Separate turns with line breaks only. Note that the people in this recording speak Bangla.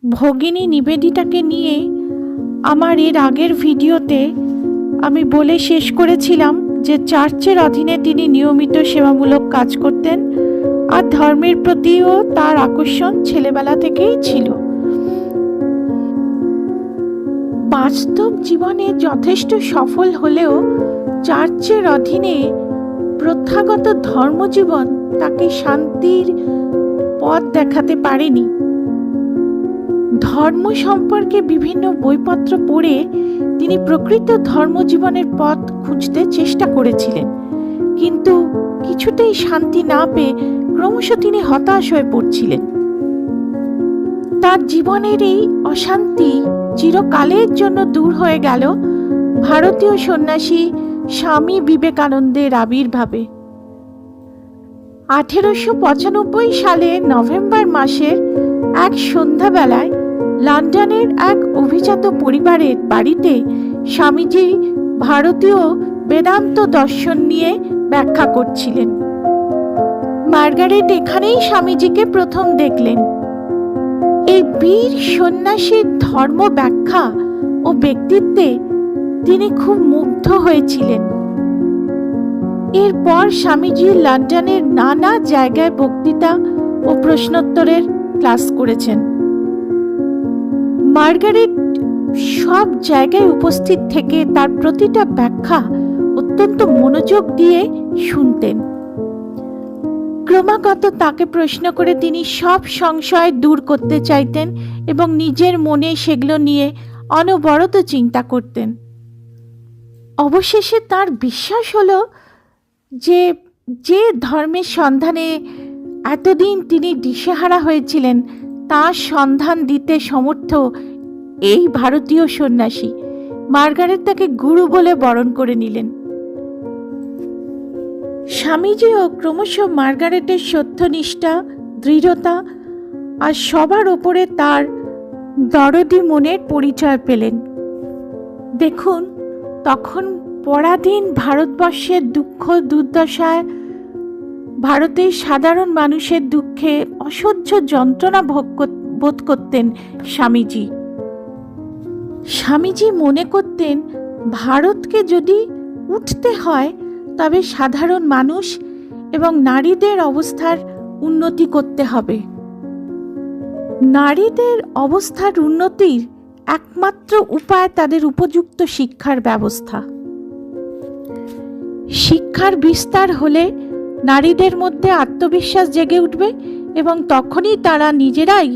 ভগিনী নিবেদিতাকে নিয়ে আমার এর আগের ভিডিওতে আমি বলে শেষ করেছিলাম যে চার্চের অধীনে তিনি নিয়মিত সেবামূলক কাজ করতেন আর ধর্মের প্রতিও তার আকর্ষণ ছেলেবেলা থেকেই ছিল। বাস্তব জীবনে যথেষ্ট সফল হলেও চার্চের অধীনে প্রথাগত ধর্মজীবন তাকে শান্তির পথ দেখাতে পারেনি। ধর্ম সম্পর্কে বিভিন্ন বইপত্র পড়ে তিনি প্রকৃত ধর্মজীবনের পথ খুঁজতে চেষ্টা করেছিলেন, কিন্তু কিছুতেই শান্তি না পেয়ে ক্রমশ তিনি হতাশ হয়ে পড়ছিলেন। তার জীবনের এই অশান্তি চিরকালের জন্য দূর হয়ে গেল ভারতীয় সন্ন্যাসী স্বামী বিবেকানন্দের আবির্ভাবে। 1895 সালে নভেম্বর মাসের এক সন্ধ্যাবেলায় লন্ডনের এক অভিজাত পরিবারের বাড়িতে স্বামীজি ভারতীয় বেদান্ত দর্শন নিয়ে ব্যাখ্যা করছিলেন। মার্গারেট এখানেই স্বামীজিকে প্রথম দেখলেন। এই বীর সন্ন্যাসীর ধর্ম ব্যাখ্যা ও ব্যক্তিত্বে তিনি খুব মুগ্ধ হয়েছিলেন। এরপর স্বামীজি লন্ডনের নানা জায়গায় বক্তৃতা ও প্রশ্নোত্তরের ক্লাস করেছেন। মার্গারেট সব জায়গায় উপস্থিত থেকে তার প্রতিটা ব্যাখ্যা অত্যন্ত মনোযোগ দিয়ে শুনতেন। ক্রমাগত তাকে প্রশ্ন করে তিনি সব সংশয় দূর করতে চাইতেন এবং নিজের মনে সেগুলো নিয়ে অনবরত চিন্তা করতেন। অবশেষে তার বিশ্বাস হলো যে যে ধর্মের সন্ধানে এতদিন তিনি দিশেহারা হয়েছিলেন তার সন্ধান দিতে সমর্থ এই ভারতীয় সন্ন্যাসী। মার্গারেট তাকে গুরু বলে বরণ করে নিলেন। স্বামীজিও ক্রমশ মার্গারেটের সত্যনিষ্ঠা, দৃঢ়তা আর সবার ওপরে তার দরদি মনের পরিচয় পেলেন। দেখুন, তখন পরাধীন ভারতবর্ষের দুঃখ দুর্দশায়, ভারতের সাধারণ মানুষের দুঃখে অসহ্য যন্ত্রণা বোধ করতেন স্বামীজি। স্বামীজি মনে করতেন ভারতকে যদি উঠতে হয় তবে সাধারণ মানুষ এবং নারীদের অবস্থার উন্নতি করতে হবে। নারীদের অবস্থার উন্নতির একমাত্র উপায় তাদের উপযুক্ত শিক্ষার ব্যবস্থা। শিক্ষার বিস্তার হলে নারীদের মধ্যে আত্মবিশ্বাস জেগে উঠবে এবং তখনই তারা নিজেরাই